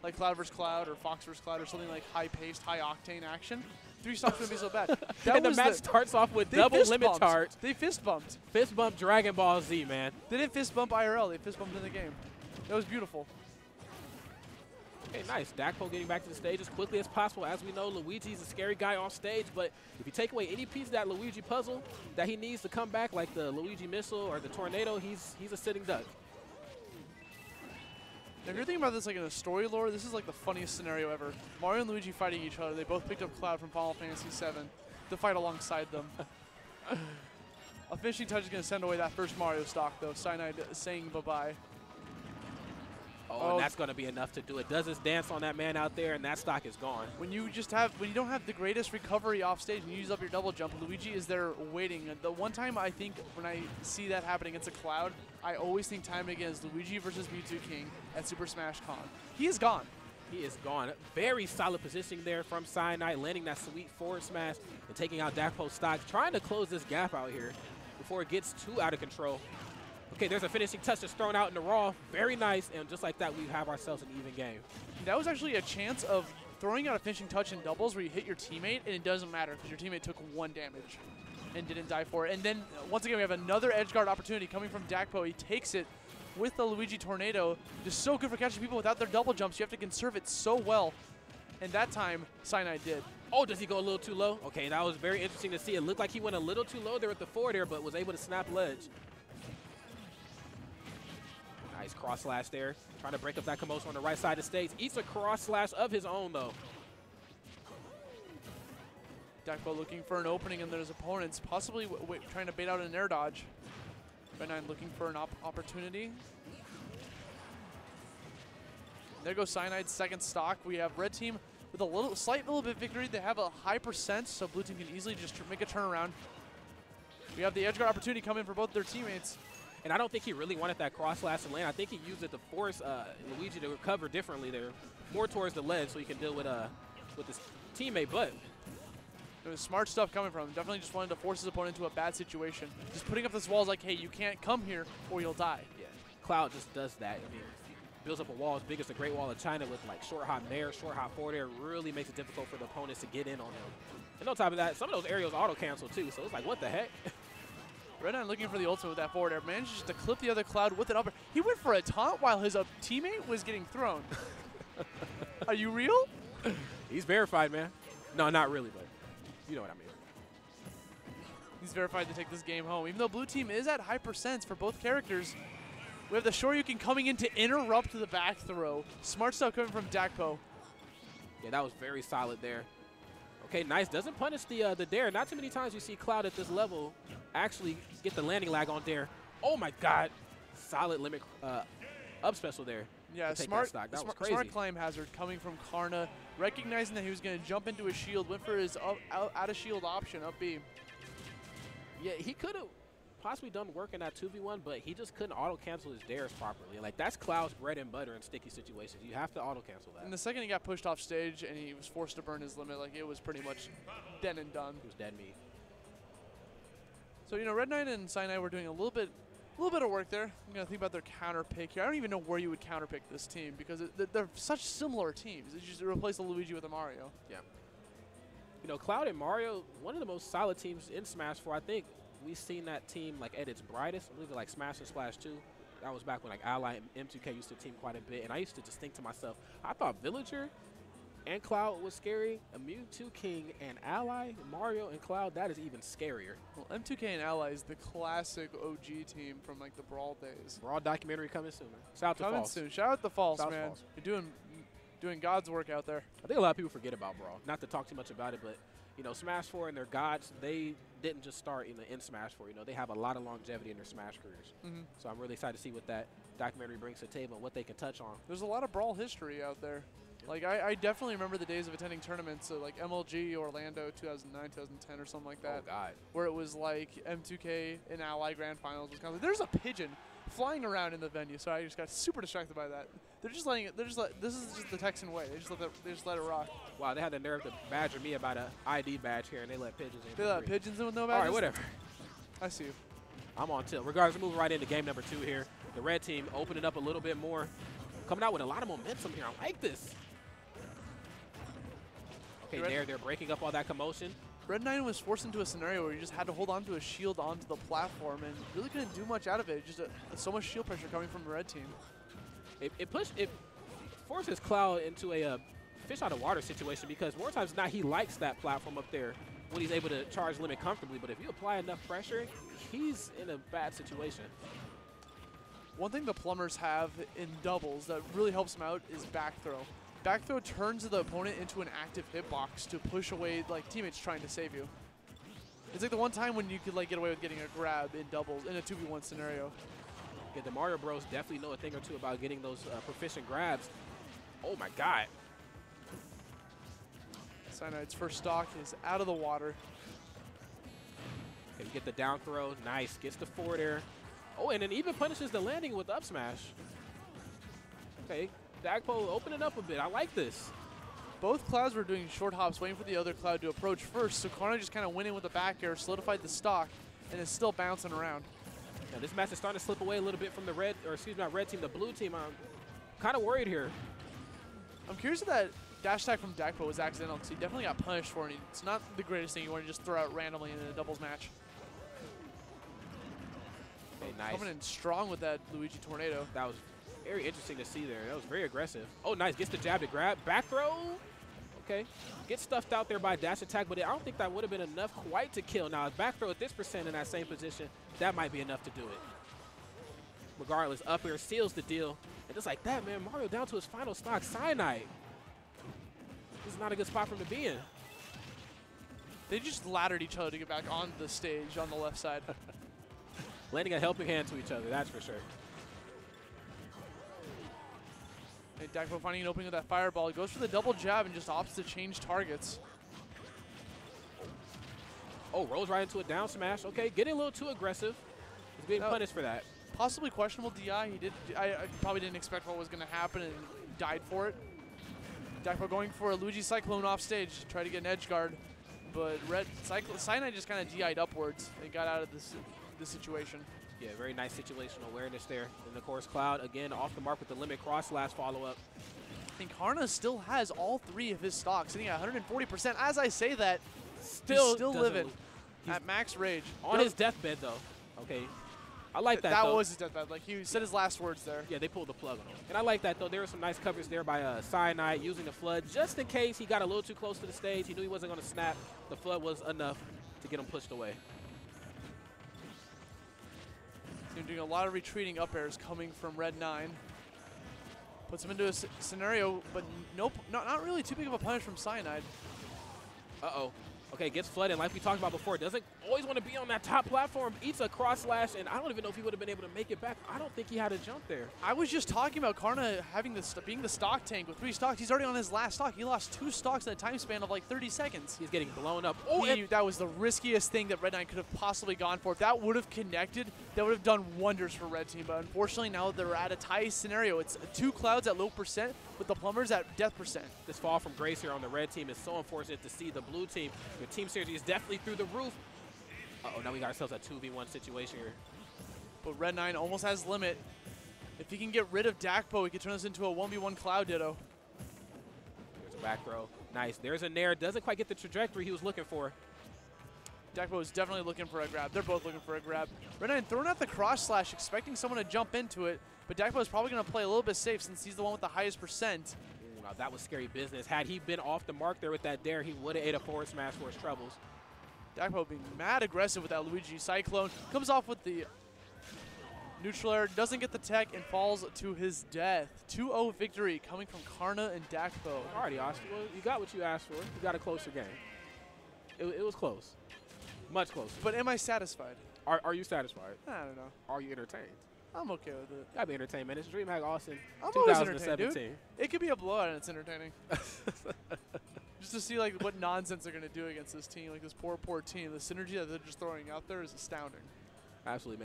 like Cloud vs. Cloud or Fox vs. Cloud or something like high-paced, high-octane action, 3 stocks wouldn't be so bad. And the match starts off with double limit charge. They fist bumped. Fist bump Dragon Ball Z, man. They didn't fist bump IRL. They fist bumped in the game. That was beautiful. Okay, nice. Dakpo getting back to the stage as quickly as possible. As we know, Luigi's a scary guy off stage, but if you take away any piece of that Luigi puzzle that he needs to come back, like the Luigi missile or the tornado, he's a sitting duck. Now, if you're thinking about this like in a story lore, this is like the funniest scenario ever. Mario and Luigi fighting each other. They both picked up Cloud from Final Fantasy VII to fight alongside them. A finishing touch is going to send away that first Mario stock, though. Cyanide saying bye-bye. Oh, and that's going to be enough to do it. Does his dance on that man out there, and that stock is gone. When you don't have the greatest recovery off stage and you use up your double jump, Luigi is there waiting. And the one time I think when I see that happen against a Cloud, I always think time and again is Luigi versus Mewtwo King at Super Smash Con. He is gone. He is gone. Very solid positioning there from Cyanide, landing that sweet forward smash and taking out Dakpo's stock, trying to close this gap out here before it gets too out of control. Okay, there's a finishing touch that's thrown out in the raw. Very nice, and just like that, we have ourselves an even game. That was actually a chance of throwing out a finishing touch in doubles where you hit your teammate, and it doesn't matter because your teammate took 1 damage and didn't die for it. And then, once again, we have another edge guard opportunity coming from Dakpo. He takes it with the Luigi Tornado. Just so good for catching people without their double jumps. You have to conserve it so well. And that time, Cyanide did. Oh, does he go a little too low? Okay, that was very interesting to see. It looked like he went a little too low there with the forward air, but was able to snap ledge. Nice cross slash there. Trying to break up that commotion on the right side of the stage. Eats a cross slash of his own, though. Dakpo looking for an opening in his opponents, possibly trying to bait out an air dodge. Red9 looking for an opportunity. There goes Cyanide's second stock. We have red team with a slight little bit victory. They have a high percent, so blue team can easily just make a turnaround. We have the edge guard opportunity coming for both their teammates. And I don't think he really wanted that cross slash to land. I think he used it to force Luigi to recover differently there, more towards the ledge so he can deal with his teammate. But there was smart stuff coming from him. Definitely just wanted to force his opponent into a bad situation. Just putting up this wall is like, hey, you can't come here or you'll die. Yeah, Cloud just does that. I mean, builds up a wall as big as the Great Wall of China with like short hop nair, short hop forward air. Really makes it difficult for the opponents to get in on him. And on top of that, some of those aerials auto cancel too. So it's like, what the heck? Red9 looking for the ultimate with that forward air. Managed just to clip the other Cloud with an upper. He went for a taunt while his teammate was getting thrown. Are you real? He's verified, man. No, not really, but you know what I mean. He's verified to take this game home. Even though blue team is at high percents for both characters, we have the Shoryuken coming in to interrupt the back throw. Smart stuff coming from Dakpo. Yeah, that was very solid there. Okay, nice. Doesn't punish the dare. Not too many times you see Cloud at this level actually get the landing lag on dare. Oh my God. Solid limit up special there. Yeah, smart climb hazard coming from Karna. Recognizing that he was going to jump into his shield, went for his out of shield option, up B. Yeah, he could have possibly done work in that 2v1, but he just couldn't auto-cancel his dares properly. Like, that's Cloud's bread and butter in sticky situations. You have to auto-cancel that. And the second he got pushed off stage and he was forced to burn his limit, like, it was pretty much dead and done. It was dead meat. So, you know, Red9 and Cyanide were doing a little bit of work there. I'm going to think about their counter pick here. I don't even know where you would counter pick this team because they're such similar teams. It's just replace the Luigi with a Mario. Yeah. You know, Cloud and Mario, one of the most solid teams in Smash 4. I think we've seen that team like at its brightest. I believe like Smash and Splash 2. That was back when like Ally and M2K used to team quite a bit. And I used to just think to myself, I thought Villager and Cloud was scary. A Mewtwo King and Ally, Mario and Cloud, that is even scarier. Well, M2K and Ally is the classic OG team from like the Brawl days. Brawl documentary coming soon, man. Shout out to coming False. Soon. Shout out to False, Shout man. You're doing God's work out there. I think a lot of people forget about Brawl. Not to talk too much about it, but you know, Smash 4 and their gods, they didn't just start in Smash 4. You know, they have a lot of longevity in their Smash careers. So I'm really excited to see what that documentary brings to the table and what they can touch on. There's a lot of Brawl history out there. Like, I definitely remember the days of attending tournaments, like MLG Orlando 2009, 2010 or something like that. Oh, God. Where it was like M2K and Ally Grand Finals. Was kind of like, there's a pigeon flying around in the venue, so I just got super distracted by that. They're just letting it, this is just the Texan way. They just let it rock. Wow, they had the nerve to badger me about an ID badge here, and they let pigeons in. They let pigeons in with no badges? All right, whatever. I see you. I'm on tilt. Regardless, we're moving right into game number 2 here. The red team opening up a little bit more. coming out with a lot of momentum here. I like this. Okay, they're breaking up all that commotion. Red9 was forced into a scenario where you just had to hold on to a shield onto the platform and really couldn't do much out of it. Just so much shield pressure coming from the red team. It forces Cloud into a fish out of water situation, because more times than not he likes that platform up there when he's able to charge limit comfortably. But if you apply enough pressure, he's in a bad situation. One thing the plumbers have in doubles that really helps them out is back throw. Back throw turns the opponent into an active hitbox to push away like teammates trying to save you. It's like the one time when you could like get away with getting a grab in doubles in a 2v1 scenario. Yeah, the Mario Bros definitely know a thing or two about getting those proficient grabs. Oh my God. Cyanide's first stock is out of the water. Okay, we get the down throw. Nice. Gets the forward air. Oh, and then even punishes the landing with up smash. Okay, Dakpo opening up a bit. I like this. Both Clouds were doing short hops, waiting for the other Cloud to approach first, so Karna just kind of went in with the back air, solidified the stock, and is still bouncing around. Now, this match is starting to slip away a little bit from the red, or excuse me, not red team, the blue team. I'm kind of worried here. I'm curious if that dash attack from Dakpo was accidental, because he definitely got punished for it. It's not the greatest thing you want to just throw out randomly in a doubles match. Okay, nice. Coming in strong with that Luigi Tornado. That was very interesting to see there. That was very aggressive. Oh, nice. Gets the jab to grab. Back throw. Okay. Gets stuffed out there by dash attack, but I don't think that would have been enough quite to kill. Now, back throw at this percent in that same position, that might be enough to do it. Regardless, up air seals the deal. And just like that, man, Mario down to his final stock. Cyanide. This is not a good spot for him to be in. They just laddered each other to get back on the stage on the left side. Lending a helping hand to each other, that's for sure. Hey, Dakpo finding an opening with that fireball. He goes for the double jab and just opts to change targets. Oh, rolls right into a down smash. Okay, getting a little too aggressive. He's being punished for that. Possibly questionable DI. I probably didn't expect what was going to happen and died for it. Dakpo going for a Luigi Cyclone off stage, try to get an edge guard, but Cyanide just kind of DI'd upwards and got out of this situation. Yeah, very nice situational awareness there. And of course, Cloud again off the mark with the limit cross last follow-up. I think Karna still has all three of his stocks, sitting at 140%. As I say that, still living at max rage. On his deathbed, though. Okay, I like that. That was his deathbed. Like he said his last words there. Yeah, they pulled the plug on him. And I like that, though. There was some nice coverage there by Cyanide using the flood just in case he got a little too close to the stage. He knew he wasn't going to snap. The flood was enough to get him pushed away. Doing a lot of retreating up airs coming from Red9. Puts him into a scenario, but nope, not really too big of a punish from Cyanide. Uh-oh. Okay, gets flooded like we talked about before. Doesn't always want to be on that top platform. Eats a cross slash, and I don't even know if he would have been able to make it back. I don't think he had a jump there. I was just talking about Karna having being the stock tank with 3 stocks. He's already on his last stock. He lost 2 stocks in a time span of like 30 seconds. He's getting blown up. Oh, that was the riskiest thing that Red9 could have possibly gone for. If that would have connected, that would have done wonders for Red Team. But unfortunately, now they're at a tie scenario. It's 2 Clouds at low percent with the plumbers at death percent. This fall from grace here on the red team is so unfortunate to see. The blue team, their team synergy is definitely through the roof. Uh-oh, now we got ourselves a 2v1 situation here. But Red9 almost has limit. If he can get rid of Dakpo, he could turn this into a 1v1 Cloud Ditto. There's a back throw. Nice. There's a nair. Doesn't quite get the trajectory he was looking for. Dakpo is definitely looking for a grab. They're both looking for a grab. Red9 throwing out the cross slash, expecting someone to jump into it, but Dakpo is probably going to play a little bit safe since he's the one with the highest percent. Ooh, now that was scary business. Had he been off the mark there with that dare, he would have ate a forward smash for his troubles. Dakpo being mad aggressive with that Luigi Cyclone. Comes off with the neutral air, doesn't get the tech, and falls to his death. 2-0 victory coming from Karna and Dakpo. Alrighty, Austin. Well, you got what you asked for. You got a closer game. It was close. Much closer. But am I satisfied? Are you satisfied? I don't know. Are you entertained? I'm okay with it. Gotta be entertained, man. It's Dreamhack Austin I'm always 2017. entertained, dude. It could be a blowout and it's entertaining. Just to see like what nonsense they're gonna do against this team, like this poor team. The synergy that they're just throwing out there is astounding. Absolutely, man.